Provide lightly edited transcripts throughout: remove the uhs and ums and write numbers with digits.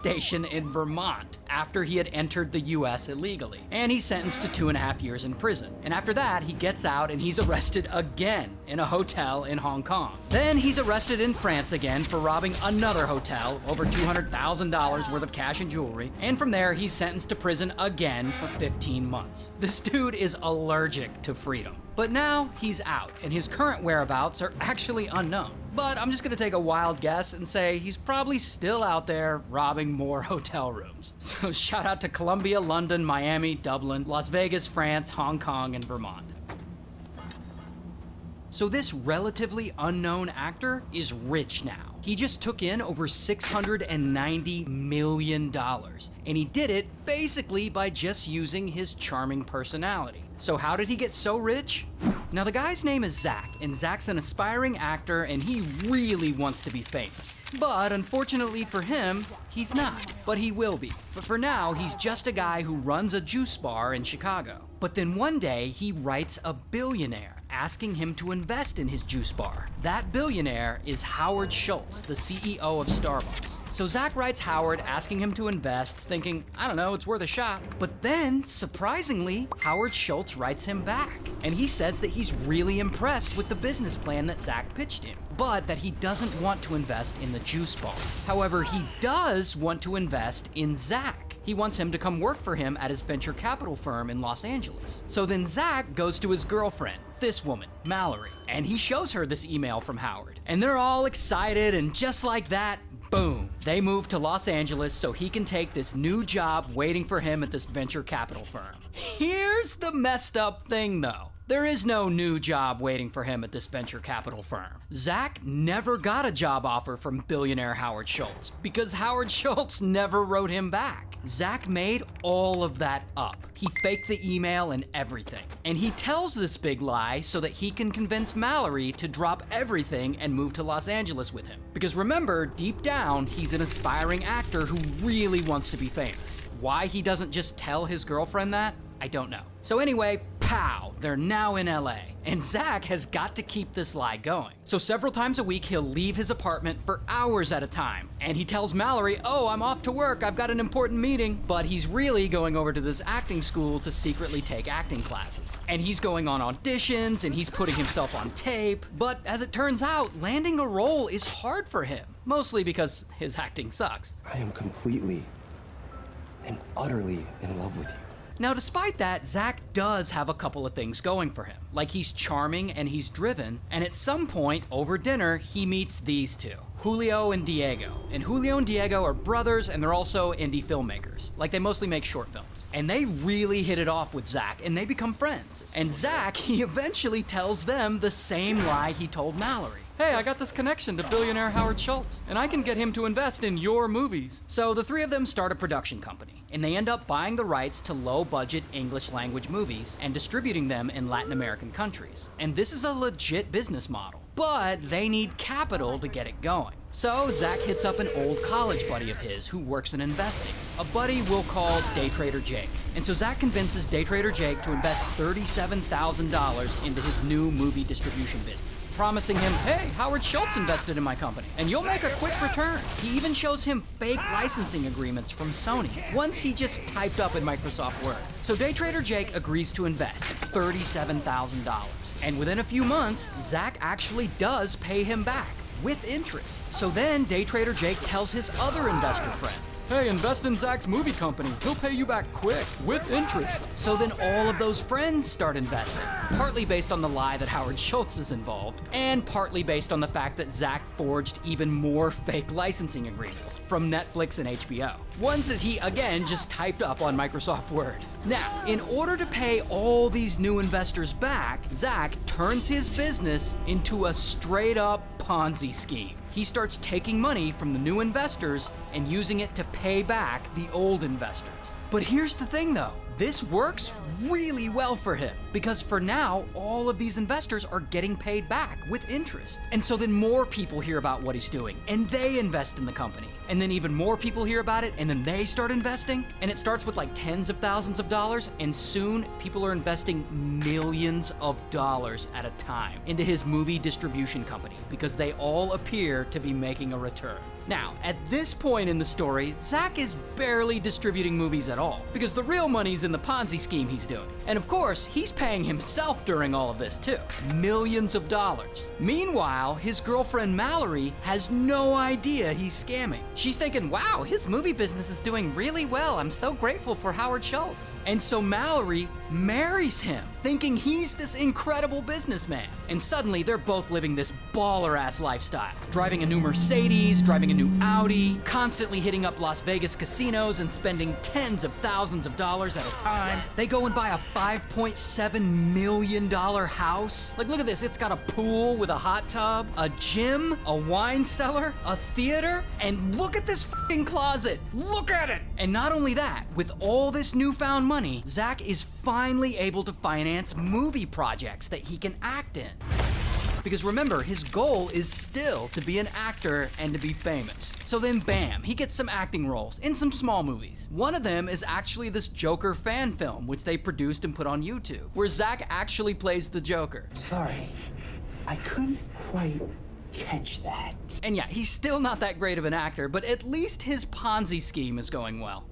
station in Vermont after he had entered the US illegally. And he's sentenced to 2.5 years in prison. And after that, he gets out and he's arrested again in a hotel in Hong Kong. Then he's arrested in France again for robbing another hotel, over $200,000 worth of cash and jewelry. And from there, he's sentenced to prison again for 15 months. This dude is allergic to freedom. But now he's out, and his current whereabouts are actually unknown. But I'm just gonna take a wild guess and say he's probably still out there robbing more hotel rooms. So shout out to Colombia, London, Miami, Dublin, Las Vegas, France, Hong Kong, and Vermont. So this relatively unknown actor is rich now. He just took in over $690 million, and he did it basically by just using his charming personality. So how did he get so rich? Now the guy's name is Zach, and Zach's an aspiring actor and he really wants to be famous. But unfortunately for him, he's not, but he will be. But for now, he's just a guy who runs a juice bar in Chicago. But then one day, he writes a billionaire asking him to invest in his juice bar. That billionaire is Howard Schultz, the CEO of Starbucks. So Zach writes Howard asking him to invest, thinking, I don't know, it's worth a shot. But then, surprisingly, Howard Schultz writes him back. And he says that he's really impressed with the business plan that Zach pitched him, but that he doesn't want to invest in the juice bar. However, he does want to invest in Zach. He wants him to come work for him at his venture capital firm in Los Angeles. So then Zach goes to his girlfriend, this woman, Mallory, and he shows her this email from Howard. And they're all excited, and just like that, boom, they move to Los Angeles so he can take this new job waiting for him at this venture capital firm. Here's the messed up thing though. There is no new job waiting for him at this venture capital firm. Zach never got a job offer from billionaire Howard Schultz because Howard Schultz never wrote him back. Zach made all of that up. He faked the email and everything. And he tells this big lie so that he can convince Mallory to drop everything and move to Los Angeles with him. Because remember, deep down, he's an aspiring actor who really wants to be famous. Why he doesn't just tell his girlfriend that, I don't know. So anyway, pow, they're now in LA. And Zach has got to keep this lie going. So several times a week, he'll leave his apartment for hours at a time. And he tells Mallory, oh, I'm off to work, I've got an important meeting. But he's really going over to this acting school to secretly take acting classes. And he's going on auditions, and he's putting himself on tape. But as it turns out, landing a role is hard for him. Mostly because his acting sucks. I am completely and utterly in love with you. Now, despite that, Zach does have a couple of things going for him. Like he's charming and he's driven, and at some point over dinner, he meets these two, Julio and Diego. And Julio and Diego are brothers, and they're also indie filmmakers. Like, they mostly make short films. And they really hit it off with Zach, and they become friends. And Zach, he eventually tells them the same lie he told Mallory. Hey, I got this connection to billionaire Howard Schultz, and I can get him to invest in your movies. So the three of them start a production company, and they end up buying the rights to low-budget English-language movies and distributing them in Latin American countries. And this is a legit business model, but they need capital to get it going. So Zach hits up an old college buddy of his who works in investing, a buddy we'll call Day Trader Jake. And so Zach convinces Day Trader Jake to invest $37,000 into his new movie distribution business, promising him, hey, Howard Schultz invested in my company, and you'll make a quick return. He even shows him fake licensing agreements from Sony, ones he just typed up in Microsoft Word. So Day Trader Jake agrees to invest $37,000. And within a few months, Zach actually does pay him back, with interest. So then Day Trader Jake tells his other investor friends, hey, invest in Zach's movie company. He'll pay you back quick, with interest. So then all of those friends start investing, partly based on the lie that Howard Schultz is involved, and partly based on the fact that Zach forged even more fake licensing agreements from Netflix and HBO. Ones that he, again, just typed up on Microsoft Word. Now, in order to pay all these new investors back, Zach turns his business into a straight-up Ponzi scheme. He starts taking money from the new investors and using it to pay back the old investors. But here's the thing though, this works really well for him because for now, all of these investors are getting paid back with interest. And so then more people hear about what he's doing and they invest in the company. And then even more people hear about it and then they start investing. And it starts with like tens of thousands of dollars, and soon people are investing millions of dollars at a time into his movie distribution company because they all appear to be making a return. Now, at this point in the story, Zach is barely distributing movies at all, because the real money's in the Ponzi scheme he's doing. And of course, he's paying himself during all of this too. Millions of dollars. Meanwhile, his girlfriend Mallory has no idea he's scamming. She's thinking, wow, his movie business is doing really well. I'm so grateful for Howard Schultz. And so Mallory marries him, thinking he's this incredible businessman. And suddenly, they're both living this baller-ass lifestyle. Driving a new Mercedes, driving a new Audi, constantly hitting up Las Vegas casinos and spending tens of thousands of dollars at a time. They go and buy a $5.7 million house. Like, look at this. It's got a pool with a hot tub, a gym, a wine cellar, a theater, and look at this fucking closet. Look at it! And not only that, with all this newfound money, Zach is finally able to finance movie projects that he can act in. Because remember, his goal is still to be an actor and to be famous. So then bam, he gets some acting roles in some small movies. One of them is actually this Joker fan film, which they produced and put on YouTube, where Zach actually plays the Joker. Sorry, I couldn't quite catch that. And yeah, he's still not that great of an actor, but at least his Ponzi scheme is going well.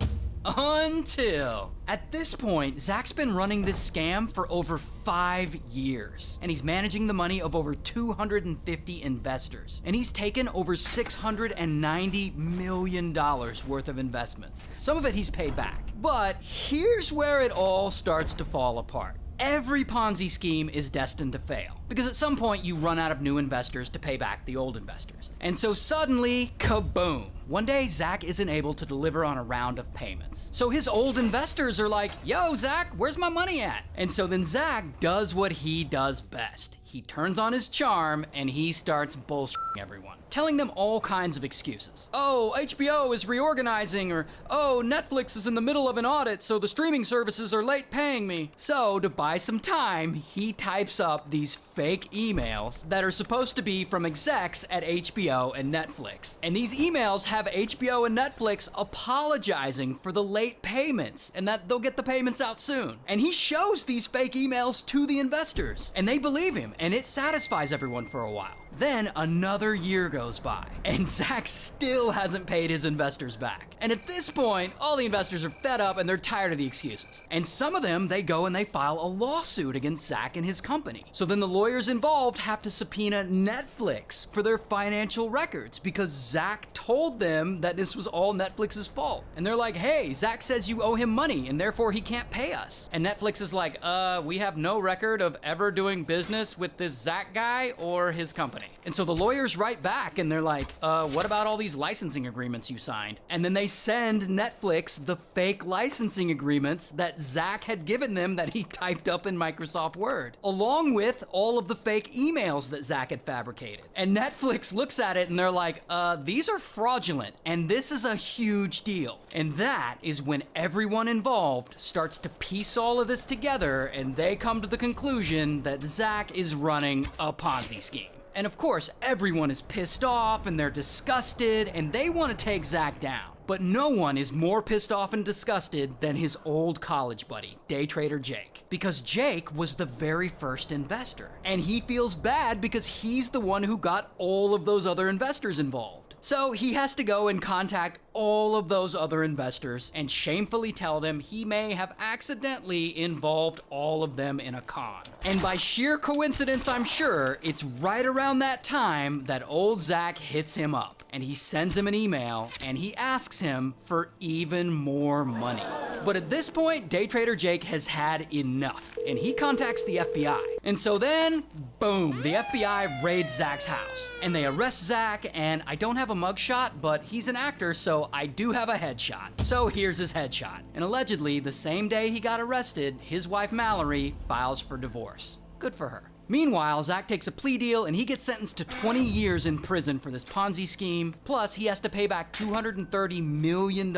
Until, at this point, Zach's been running this scam for over 5 years, and he's managing the money of over 250 investors, and he's taken over $690 million worth of investments. Some of it he's paid back. But here's where it all starts to fall apart. Every Ponzi scheme is destined to fail, because at some point you run out of new investors to pay back the old investors. And so suddenly, kaboom! One day, Zach isn't able to deliver on a round of payments. So his old investors are like, yo, Zach, where's my money at? And so then Zach does what he does best. He turns on his charm and he starts bullshitting everyone, telling them all kinds of excuses. Oh, HBO is reorganizing, or oh, Netflix is in the middle of an audit, so the streaming services are late paying me. So to buy some time, he types up these fake emails that are supposed to be from execs at HBO and Netflix. And these emails have HBO and Netflix apologizing for the late payments and that they'll get the payments out soon. And he shows these fake emails to the investors, and they believe him, and it satisfies everyone for a while. Then another year goes by, and Zach still hasn't paid his investors back. And at this point, all the investors are fed up and they're tired of the excuses. And some of them, they go and they file a lawsuit against Zach and his company. So then the lawyers involved have to subpoena Netflix for their financial records, because Zach told them that this was all Netflix's fault. And they're like, hey, Zach says you owe him money and therefore he can't pay us. And Netflix is like, we have no record of ever doing business with this Zach guy or his company. And so the lawyers write back and they're like, what about all these licensing agreements you signed? And then they send Netflix the fake licensing agreements that Zach had given them that he typed up in Microsoft Word, along with all of the fake emails that Zach had fabricated. And Netflix looks at it and they're like, these are fraudulent, and this is a huge deal. And that is when everyone involved starts to piece all of this together, and they come to the conclusion that Zach is running a Ponzi scheme. And of course, everyone is pissed off and they're disgusted and they want to take Zach down. But no one is more pissed off and disgusted than his old college buddy, day trader Jake. Because Jake was the very first investor. And he feels bad because he's the one who got all of those other investors involved. So he has to go and contact all of those other investors and shamefully tell them he may have accidentally involved all of them in a con. And by sheer coincidence, I'm sure, it's right around that time that old Zach hits him up. And he sends him an email and he asks him for even more money. But at this point, day trader Jake has had enough and he contacts the FBI. And so then, boom, the FBI raids Zach's house and they arrest Zach, and I don't have a mugshot, but he's an actor, so I do have a headshot. So here's his headshot. And allegedly, the same day he got arrested, his wife Mallory files for divorce. Good for her. Meanwhile, Zach takes a plea deal and he gets sentenced to 20 years in prison for this Ponzi scheme. Plus, he has to pay back $230 million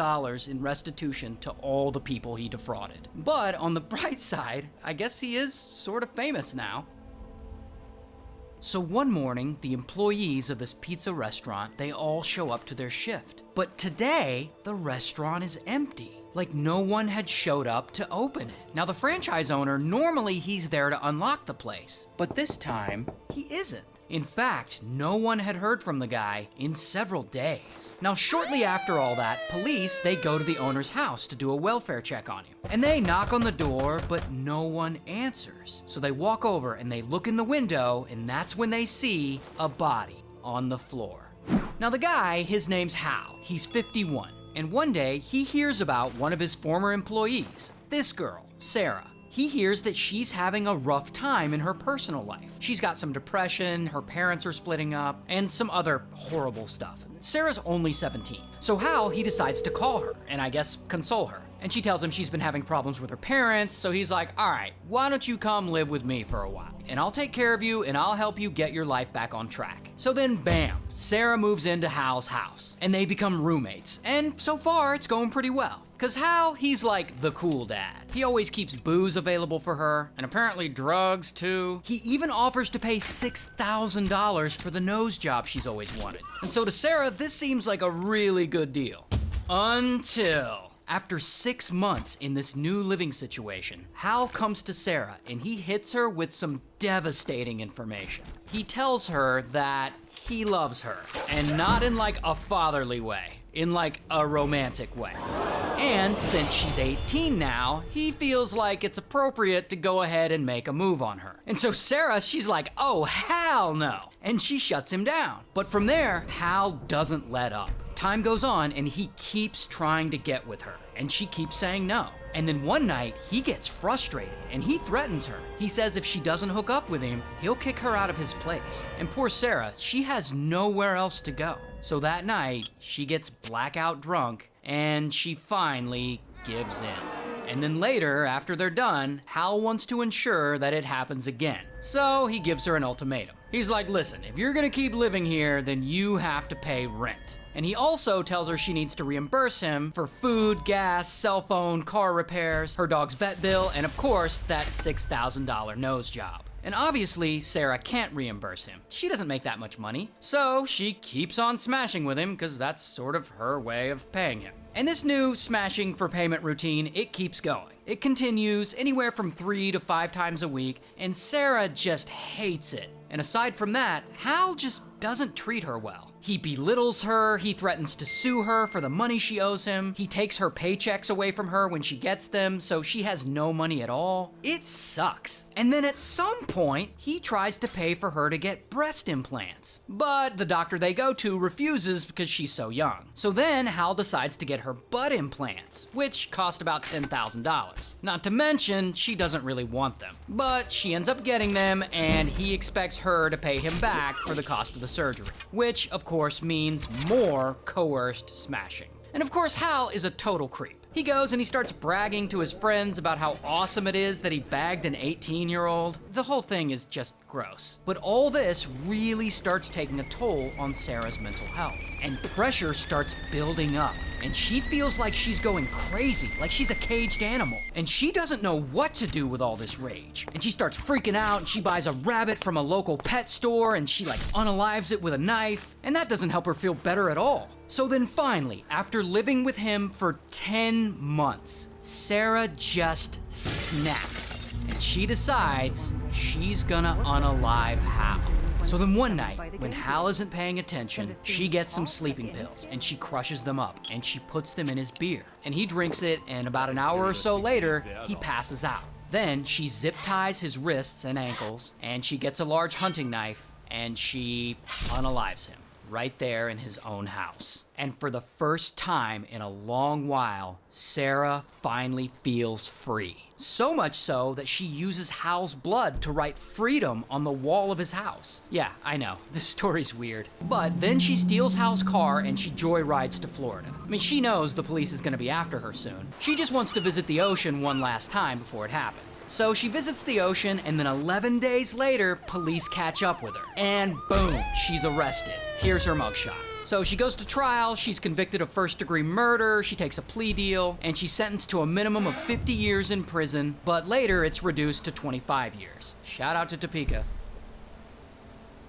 in restitution to all the people he defrauded. But on the bright side, I guess he is sort of famous now. So one morning, the employees of this pizza restaurant, they all show up to their shift. But today, the restaurant is empty. Like no one had showed up to open it. Now the franchise owner, normally he's there to unlock the place, but this time he isn't. In fact, no one had heard from the guy in several days. Now, shortly after all that, police, they go to the owner's house to do a welfare check on him. And they knock on the door, but no one answers. So they walk over and they look in the window, and that's when they see a body on the floor. Now, the guy, his name's Hal. He's 51. And one day, he hears about one of his former employees, this girl, Sarah. He hears that she's having a rough time in her personal life. She's got some depression, her parents are splitting up, and some other horrible stuff. Sarah's only 17, so Hal, he decides to call her and I guess console her. And she tells him she's been having problems with her parents, so he's like, all right, why don't you come live with me for a while? And I'll take care of you and I'll help you get your life back on track. So then bam, Sarah moves into Hal's house and they become roommates. And so far it's going pretty well. Cause Hal, he's like the cool dad. He always keeps booze available for her, and apparently drugs too. He even offers to pay $6,000 for the nose job she's always wanted. And so to Sarah, this seems like a really good deal. Until after 6 months in this new living situation, Hal comes to Sarah and he hits her with some devastating information. He tells her that he loves her, and not in like a fatherly way, in like a romantic way. And since she's 18 now, he feels like it's appropriate to go ahead and make a move on her. And so Sarah, she's like, oh, hell no. And she shuts him down. But from there, Hal doesn't let up. Time goes on and he keeps trying to get with her, and she keeps saying no. And then one night, he gets frustrated and he threatens her. He says if she doesn't hook up with him, he'll kick her out of his place. And poor Sarah, she has nowhere else to go. So that night, she gets blackout drunk and she finally gives in. And then later, after they're done, Hal wants to ensure that it happens again. So he gives her an ultimatum. He's like, listen, if you're gonna keep living here, then you have to pay rent. And he also tells her she needs to reimburse him for food, gas, cell phone, car repairs, her dog's vet bill, and of course, that $6,000 nose job. And obviously, Sarah can't reimburse him. She doesn't make that much money. So she keeps on smashing with him because that's sort of her way of paying him. And this new smashing for payment routine, it keeps going. It continues anywhere from 3 to 5 times a week, and Sarah just hates it. And aside from that, Hal just doesn't treat her well. He belittles her, he threatens to sue her for the money she owes him, he takes her paychecks away from her when she gets them, so she has no money at all. It sucks. And then at some point, he tries to pay for her to get breast implants. But the doctor they go to refuses because she's so young. So then Hal decides to get her butt implants, which cost about $10,000. Not to mention, she doesn't really want them. But she ends up getting them, and he expects her to pay him back for the cost of the surgery, which of course means more coerced smashing. And of course, Hal is a total creep. He goes and he starts bragging to his friends about how awesome it is that he bagged an 18-year-old. The whole thing is just gross. But all this really starts taking a toll on Sarah's mental health. And pressure starts building up. And she feels like she's going crazy, like she's a caged animal. And she doesn't know what to do with all this rage. And she starts freaking out, and she buys a rabbit from a local pet store, and she like unalives it with a knife. And that doesn't help her feel better at all. So then finally, after living with him for 10 months, Sarah just snaps. And she decides she's gonna unalive Hal. So then one night, when Hal isn't paying attention, she gets some sleeping pills and she crushes them up and she puts them in his beer. And he drinks it, and about an hour or so later, he passes out. Then she zip ties his wrists and ankles, and she gets a large hunting knife and she unalives him right there in his own house. And for the first time in a long while, Sarah finally feels free. So much so that she uses Hal's blood to write freedom on the wall of his house. Yeah, I know, this story's weird. But then she steals Hal's car and she joyrides to Florida. I mean, she knows the police is gonna be after her soon. She just wants to visit the ocean one last time before it happens. So she visits the ocean, and then 11 days later, police catch up with her. And boom, she's arrested. Here's her mugshot. So she goes to trial, she's convicted of first-degree murder, she takes a plea deal, and she's sentenced to a minimum of 50 years in prison, but later it's reduced to 25 years. Shout out to Topeka.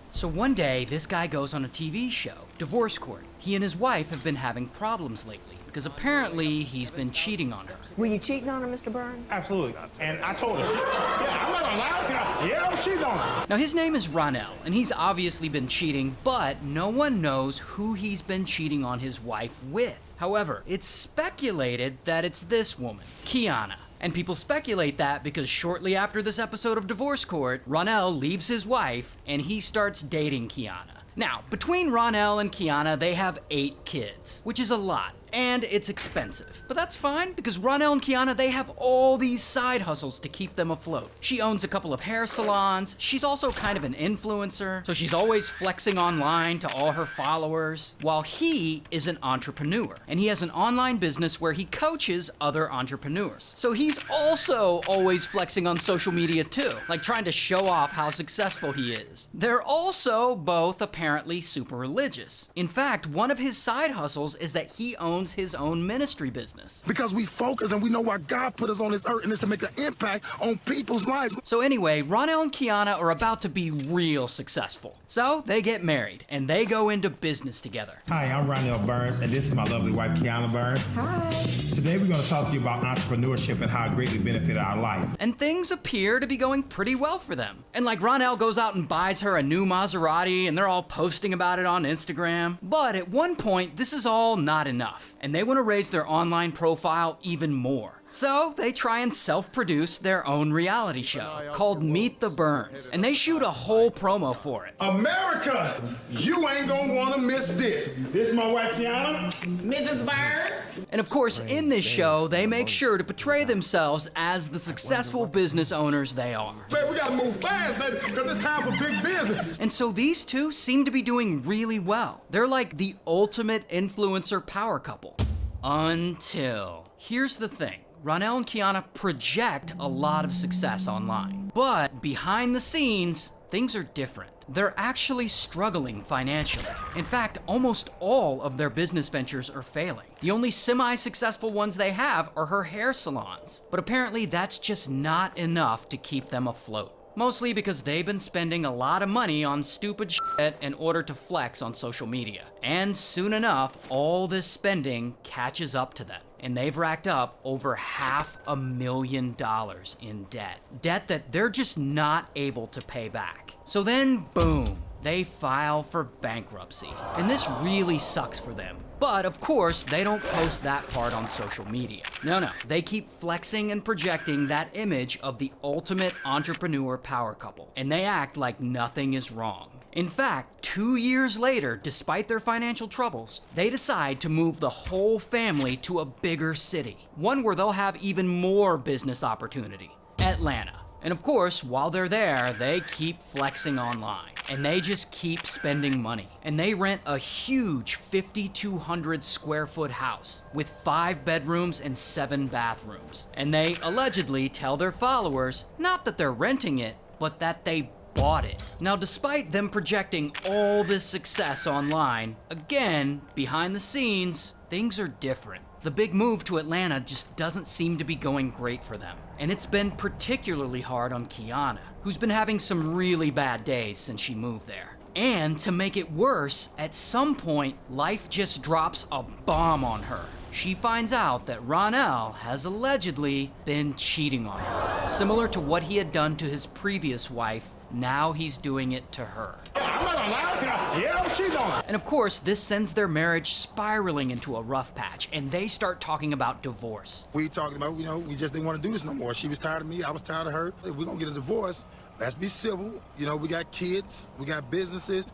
So one day, this guy goes on a TV show, Divorce Court. He and his wife have been having problems lately because apparently he's been cheating on her. Were you cheating on her, Mr. Burns? Absolutely. And I told her, yeah, I'm not gonna lie. Yeah, I'm cheating on her. Now, his name is Ronell, and he's obviously been cheating, but no one knows who he's been cheating on his wife with. However, it's speculated that it's this woman, Kiana. And people speculate that because shortly after this episode of Divorce Court, Ronell leaves his wife and he starts dating Kiana. Now, between Ronell and Kiana, they have 8 kids, which is a lot. And it's expensive. But that's fine, because Ronell and Kiana, they have all these side hustles to keep them afloat. She owns a couple of hair salons. She's also kind of an influencer, so she's always flexing online to all her followers, while he is an entrepreneur. And he has an online business where he coaches other entrepreneurs. So he's also always flexing on social media too, like trying to show off how successful he is. They're also both apparently super religious. In fact, one of his side hustles is that he owns his own ministry business. Because we focus and we know why God put us on this earth, and it's to make an impact on people's lives. So anyway, Ronell and Kiana are about to be real successful. So they get married and they go into business together. Hi, I'm Ronell Burns, and this is my lovely wife, Kiana Burns. Hi. Today we're going to talk to you about entrepreneurship and how it greatly benefited our life. And things appear to be going pretty well for them. And like Ronell goes out and buys her a new Maserati and they're all posting about it on Instagram. But at one point, this is all not enough. And they want to raise their online profile even more. So they try and self-produce their own reality show called Meet the Burns. And they shoot a whole promo for it. America, you ain't gonna wanna miss this. This is my wife, Kiana. Mrs. Burns? And of course, in this show, they make sure to portray themselves as the successful business owners they are. Baby, we gotta move fast, baby, because it's time for big business. And so these two seem to be doing really well. They're like the ultimate influencer power couple. Until, here's the thing. Ronell and Kiana project a lot of success online. But behind the scenes, things are different. They're actually struggling financially. In fact, almost all of their business ventures are failing. The only semi-successful ones they have are her hair salons. But apparently that's just not enough to keep them afloat. Mostly because they've been spending a lot of money on stupid shit in order to flex on social media. And soon enough, all this spending catches up to them. And they've racked up over $500,000 in debt. Debt that they're just not able to pay back. So then, boom, they file for bankruptcy. And this really sucks for them. But of course, they don't post that part on social media. No, they keep flexing and projecting that image of the ultimate entrepreneur power couple. And they act like nothing is wrong. In fact, 2 years later, despite their financial troubles, they decide to move the whole family to a bigger city. One where they'll have even more business opportunity, Atlanta. And of course, while they're there, they keep flexing online. And they just keep spending money. And they rent a huge 5,200 square foot house with 5 bedrooms and 7 bathrooms. And they allegedly tell their followers, not that they're renting it, but that they bought it. Now, despite them projecting all this success online, again, behind the scenes, things are different. The big move to Atlanta just doesn't seem to be going great for them. And it's been particularly hard on Kiana, who's been having some really bad days since she moved there. And to make it worse, at some point, life just drops a bomb on her. She finds out that Ronell has allegedly been cheating on her. Similar to what he had done to his previous wife, now he's doing it to her. I'm not gonna lie. Yeah, I'm cheating on her. And of course, this sends their marriage spiraling into a rough patch, and they start talking about divorce. We talking about, we just didn't want to do this no more. She was tired of me, I was tired of her. If we're gonna get a divorce, let's be civil. We got kids, we got businesses.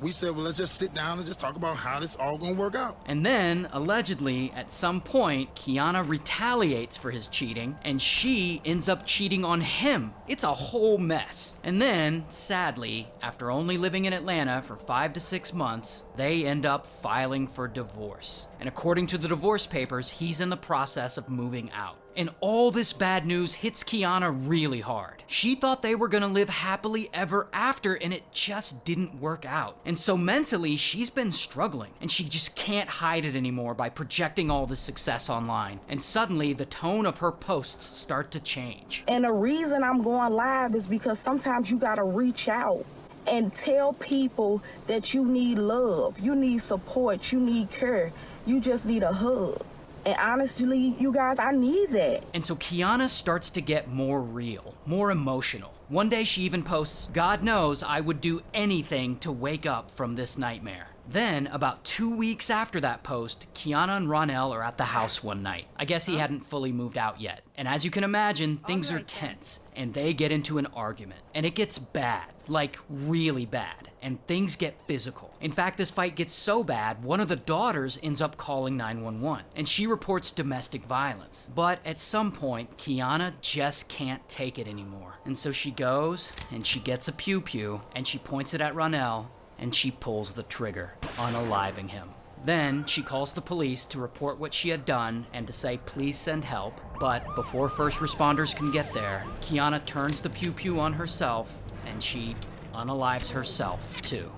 We said, well, let's just sit down and just talk about how this all gonna work out. And then, allegedly, at some point, Kiana retaliates for his cheating, and she ends up cheating on him. It's a whole mess. And then, sadly, after only living in Atlanta for 5 to 6 months, they end up filing for divorce. And according to the divorce papers, he's in the process of moving out. And all this bad news hits Kiana really hard. She thought they were gonna live happily ever after, and it just didn't work out. And so mentally, she's been struggling, and she just can't hide it anymore by projecting all this success online. And suddenly, the tone of her posts start to change. And the reason I'm going live is because sometimes you gotta reach out and tell people that you need love, you need support, you need care. You just need a hug. And honestly, you guys, I need that. And so Kiana starts to get more real, more emotional. One day she even posts, "God knows I would do anything to wake up from this nightmare." Then, about 2 weeks after that post, Kiana and Ronell are at the house one night. I guess he hadn't fully moved out yet. And as you can imagine, things are tense, and they get into an argument. And it gets bad, like really bad, and things get physical. In fact, this fight gets so bad, one of the daughters ends up calling 911, and she reports domestic violence. But at some point, Kiana just can't take it anymore. And so she goes, and she gets a pew-pew, and she points it at Ronell, and she pulls the trigger, unaliving him. Then she calls the police to report what she had done and to say please send help. But before first responders can get there, Kiana turns the pew-pew on herself and she unalives herself too.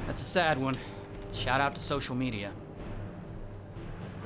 That's a sad one. Shout out to social media.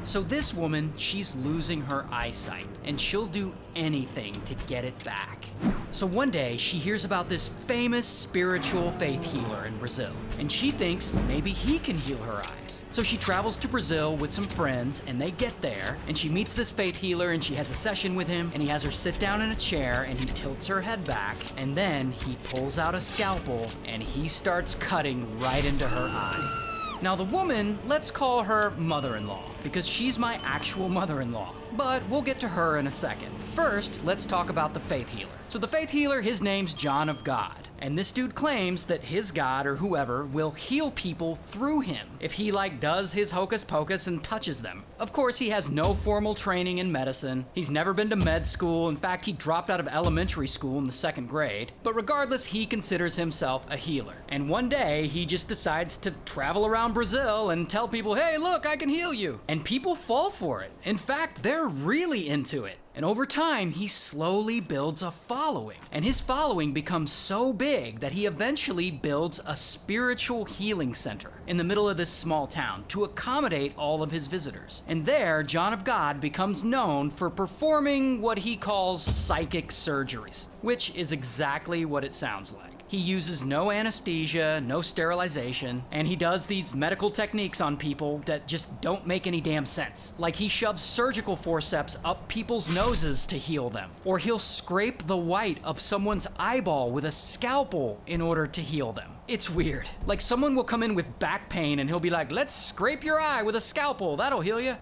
So this woman, she's losing her eyesight, and she'll do anything to get it back. So one day, she hears about this famous spiritual faith healer in Brazil, and she thinks maybe he can heal her eyes. So she travels to Brazil with some friends, and they get there, and she meets this faith healer, and she has a session with him, and he has her sit down in a chair, and he tilts her head back, and then he pulls out a scalpel, and he starts cutting right into her eye. Now the woman, let's call her mother-in-law, because she's my actual mother-in-law. But we'll get to her in a second. First, let's talk about the faith healer. So the faith healer, his name's John of God. And this dude claims that his God or whoever will heal people through him if he does his hocus pocus and touches them. Of course, he has no formal training in medicine. He's never been to med school. In fact, he dropped out of elementary school in the 2nd grade. But regardless, he considers himself a healer. And one day, he just decides to travel around Brazil and tell people, hey, look, I can heal you. And people fall for it. In fact, they're really into it. And over time, he slowly builds a following. And his following becomes so big that he eventually builds a spiritual healing center in the middle of this small town to accommodate all of his visitors. And there, John of God becomes known for performing what he calls psychic surgeries, which is exactly what it sounds like. He uses no anesthesia, no sterilization, and he does these medical techniques on people that just don't make any damn sense. Like he shoves surgical forceps up people's noses to heal them, or he'll scrape the white of someone's eyeball with a scalpel in order to heal them. It's weird. Like someone will come in with back pain and he'll be like, let's scrape your eye with a scalpel, that'll heal you.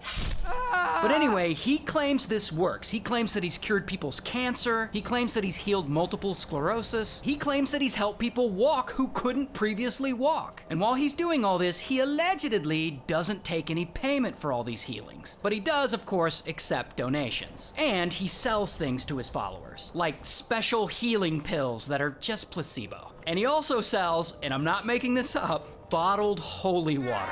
But anyway, he claims this works. He claims that he's cured people's cancer. He claims that he's healed multiple sclerosis. He claims that he's helped people walk who couldn't previously walk. And while he's doing all this, he allegedly doesn't take any payment for all these healings. But he does, of course, accept donations. And he sells things to his followers, like special healing pills that are just placebo. And he also sells, and I'm not making this up, bottled holy water.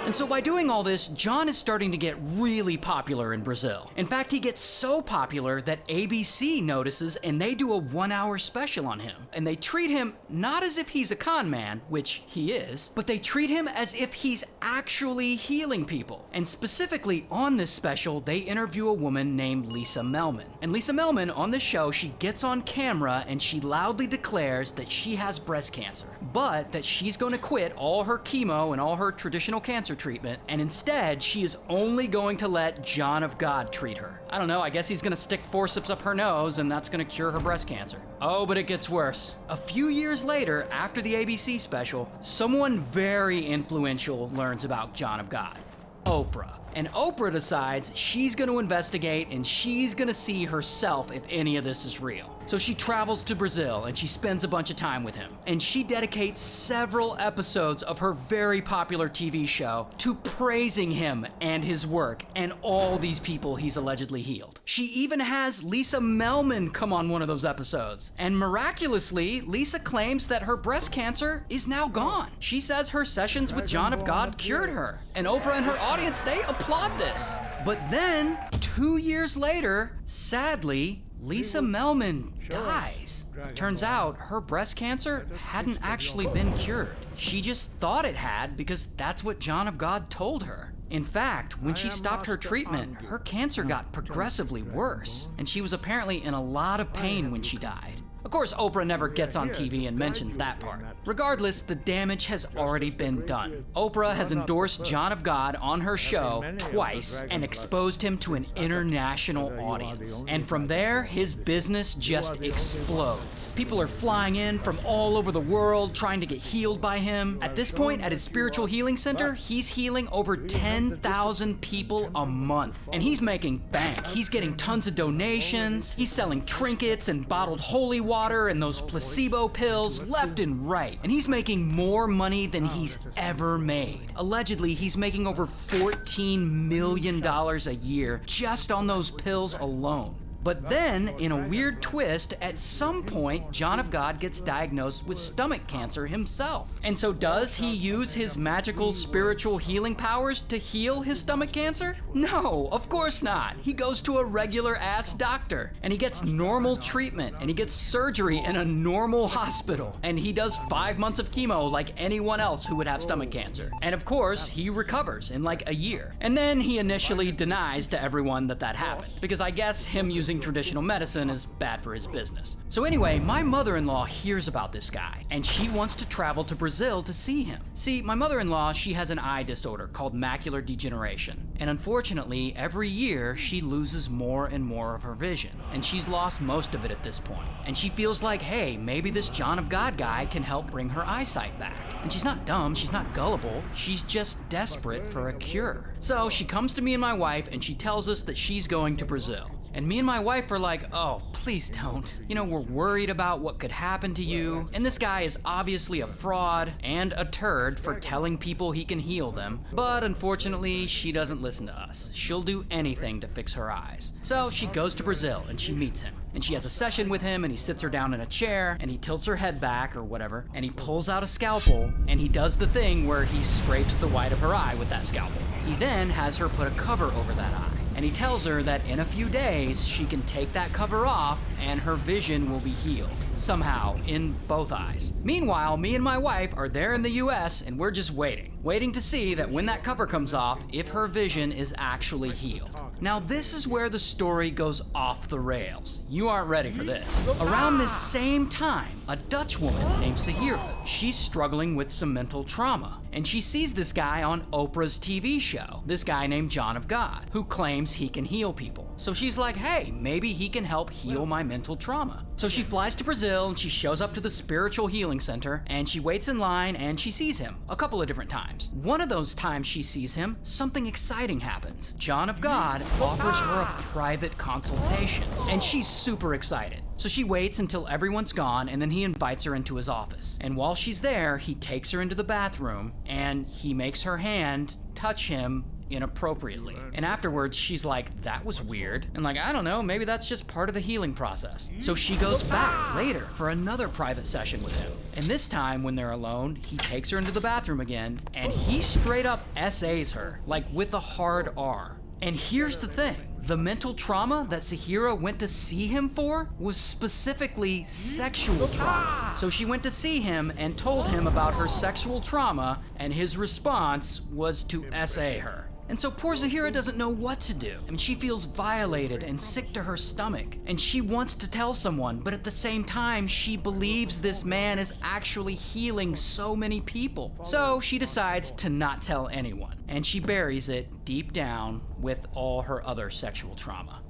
And so by doing all this, John is starting to get really popular in Brazil. In fact, he gets so popular that ABC notices and they do a 1-hour special on him. And they treat him not as if he's a con man, which he is, but they treat him as if he's actually healing people. And specifically on this special, they interview a woman named Lisa Melman. And Lisa Melman, on this show, she gets on camera and she loudly declares that she has breast cancer, but that she's going to quit all her chemo and all her traditional cancer treatment, and instead she is only going to let John of God treat her. I don't know, I guess he's gonna stick forceps up her nose and that's gonna cure her breast cancer. Oh, but it gets worse. A few years later, after the ABC special, someone very influential learns about John of God. Oprah. And Oprah decides she's going to investigate and she's going to see herself if any of this is real. So she travels to Brazil and she spends a bunch of time with him. And she dedicates several episodes of her very popular TV show to praising him and his work and all these people he's allegedly healed. She even has Lisa Melman come on one of those episodes. And miraculously, Lisa claims that her breast cancer is now gone. She says her sessions with John of God cured her. And Oprah and her audience, they applaud this. But then, 2 years later, sadly, Lisa Melman dies. Turns out her breast cancer hadn't actually been cured. She just thought it had because that's what John of God told her. In fact, when she stopped her treatment, her cancer got progressively worse, and she was apparently in a lot of pain when she died. Of course, Oprah never gets on TV and mentions that part. Regardless, the damage has already been done. Oprah has endorsed John of God on her show twice and exposed him to an international audience. And from there, his business just explodes. People are flying in from all over the world trying to get healed by him. At this point, at his spiritual healing center, he's healing over 10,000 people a month. And he's making bank. He's getting tons of donations. He's selling trinkets and bottled holy water and those placebo pills left and right. And he's making more money than he's ever made. Allegedly, he's making over $14 million a year just on those pills alone. But then, in a weird twist, at some point, John of God gets diagnosed with stomach cancer himself. And so does he use his magical spiritual healing powers to heal his stomach cancer? No, of course not. He goes to a regular-ass doctor, and he gets normal treatment, and he gets surgery in a normal hospital, and he does 5 months of chemo like anyone else who would have stomach cancer. And of course, he recovers in like a year. And then he initially denies to everyone that that happened, because I guess him using traditional medicine is bad for his business. So anyway, my mother-in-law hears about this guy, and she wants to travel to Brazil to see him. See, my mother-in-law, she has an eye disorder called macular degeneration. And unfortunately, every year, she loses more and more of her vision. And she's lost most of it at this point. And she feels like, hey, maybe this John of God guy can help bring her eyesight back. And she's not dumb, she's not gullible, she's just desperate for a cure. So she comes to me and my wife, and she tells us that she's going to Brazil. And me and my wife are like, oh, please don't. You know, we're worried about what could happen to you. And this guy is obviously a fraud and a turd for telling people he can heal them. But unfortunately, she doesn't listen to us. She'll do anything to fix her eyes. So she goes to Brazil and she meets him. And she has a session with him, and he sits her down in a chair, and he tilts her head back or whatever, and he pulls out a scalpel, and he does the thing where he scrapes the white of her eye with that scalpel. He then has her put a cover over that eye. And he tells her that in a few days, she can take that cover off and her vision will be healed. Somehow, in both eyes. Meanwhile, me and my wife are there in the US and we're just waiting to see that when that cover comes off, if her vision is actually healed. Now this is where the story goes off the rails. You aren't ready for this. Around this same time, a Dutch woman named Sahira, she's struggling with some mental trauma. And she sees this guy on Oprah's TV show, this guy named John of God, who claims he can heal people. So she's like, hey, maybe he can help heal my mental trauma. So she flies to Brazil and she shows up to the spiritual healing center and she waits in line and she sees him a couple of different times. One of those times she sees him, something exciting happens. John of God offers her a private consultation and she's super excited. So she waits until everyone's gone and then he invites her into his office. And while she's there, he takes her into the bathroom and he makes her hand touch him inappropriately. And afterwards, she's like, that was weird. And like, I don't know, maybe that's just part of the healing process. So she goes back later for another private session with him. And this time, when they're alone, he takes her into the bathroom again and he straight up SAs her, like with a hard R. And here's the thing. The mental trauma that Sahira went to see him for was specifically sexual trauma. So she went to see him and told him about her sexual trauma, and his response was to SA her. And so poor Sahira doesn't know what to do. I mean, she feels violated and sick to her stomach. And she wants to tell someone, but at the same time, she believes this man is actually healing so many people. So she decides to not tell anyone. And she buries it deep down with all her other sexual trauma.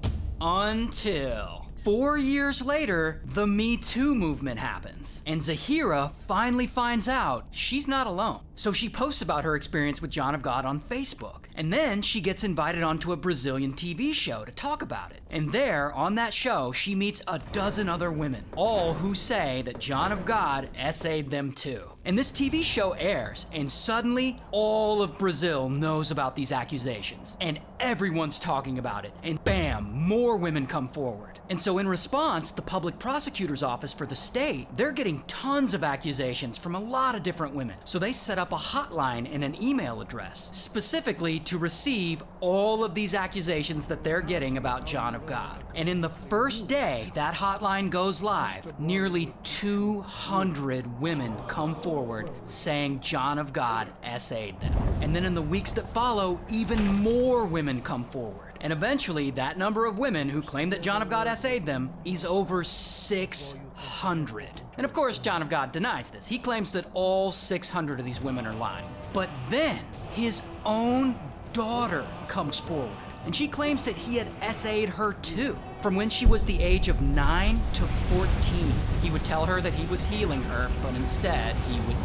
Until 4 years later, the Me Too movement happens. And Sahira finally finds out she's not alone. So she posts about her experience with John of God on Facebook. And then she gets invited onto a Brazilian TV show to talk about it. And there, on that show, she meets a dozen other women, all who say that John of God SA'd them too. And this TV show airs, and suddenly all of Brazil knows about these accusations. And everyone's talking about it. And bam, more women come forward. And so in response, the public prosecutor's office for the state, they're getting tons of accusations from a lot of different women. So they set up a hotline and an email address, specifically to receive all of these accusations that they're getting about John of God. And in the first day that hotline goes live, nearly 200 women come forward saying John of God SA'd them. And then in the weeks that follow, even more women come forward. And eventually, that number of women who claim that John of God SA'd them is over 600. And of course, John of God denies this. He claims that all 600 of these women are lying. But then, his own daughter comes forward, and she claims that he had SA'd her too. From when she was the age of 9 to 14. He would tell her that he was healing her, but instead he would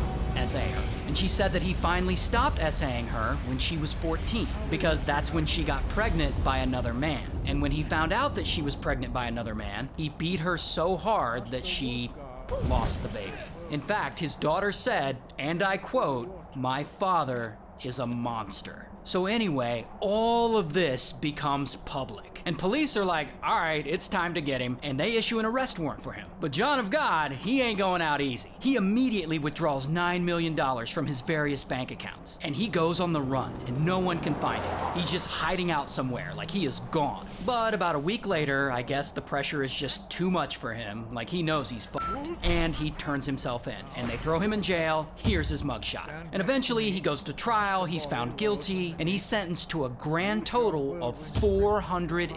SA her. And she said that he finally stopped SAing her when she was 14, because that's when she got pregnant by another man. And when he found out that she was pregnant by another man, he beat her so hard that she lost the baby. In fact, his daughter said, and I quote, "My father is a monster." So anyway, all of this becomes public. And police are like, all right, it's time to get him, and they issue an arrest warrant for him. But John of God, he ain't going out easy. He immediately withdraws $9 million from his various bank accounts, and he goes on the run, and no one can find him. He's just hiding out somewhere, like he is gone. But about a week later, I guess the pressure is just too much for him, like he knows he's fucked, and he turns himself in, and they throw him in jail. Here's his mugshot. And eventually he goes to trial, he's found guilty, and he's sentenced to a grand total of 489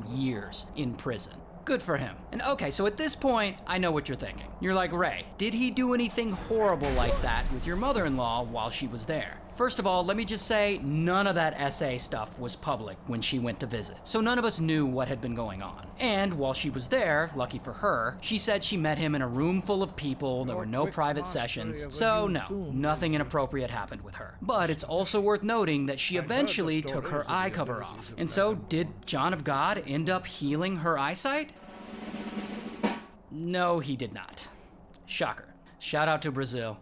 years in prison. Good for him. And okay, so at this point, I know what you're thinking. You're like, Ray, did he do anything horrible like that with your mother-in-law while she was there? First of all, let me just say, none of that SA stuff was public when she went to visit, so none of us knew what had been going on. And while she was there, lucky for her, she said she met him in a room full of people, there were no private sessions, so no, nothing inappropriate happened with her. But it's also worth noting that she eventually took her eye cover off. And so, did John of God end up healing her eyesight? No, he did not. Shocker. Shout out to Brazil.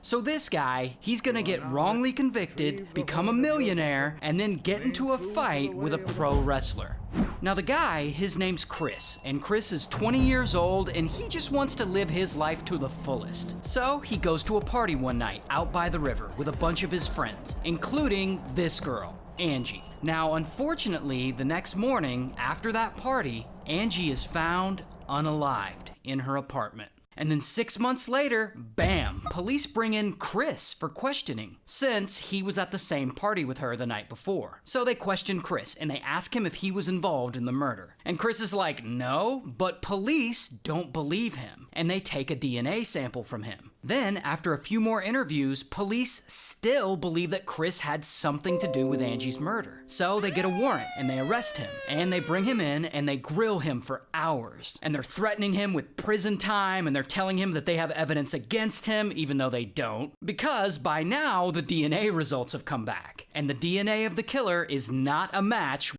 So this guy, he's gonna get wrongly convicted, become a millionaire, and then get into a fight with a pro wrestler. Now the guy, his name's Chris, and Chris is 20 years old, and he just wants to live his life to the fullest. So he goes to a party one night out by the river with a bunch of his friends, including this girl, Angie. Now unfortunately, the next morning, after that party, Angie is found unalived in her apartment. And then 6 months later, bam, police bring in Chris for questioning, since he was at the same party with her the night before. So they question Chris, and they ask him if he was involved in the murder. And Chris is like, no, but police don't believe him, and they take a DNA sample from him. Then, after a few more interviews, police still believe that Chris had something to do with Angie's murder. So they get a warrant, and they arrest him, and they bring him in, and they grill him for hours. And they're threatening him with prison time, and they're telling him that they have evidence against him, even though they don't, because by now, the DNA results have come back. And the DNA of the killer is not a match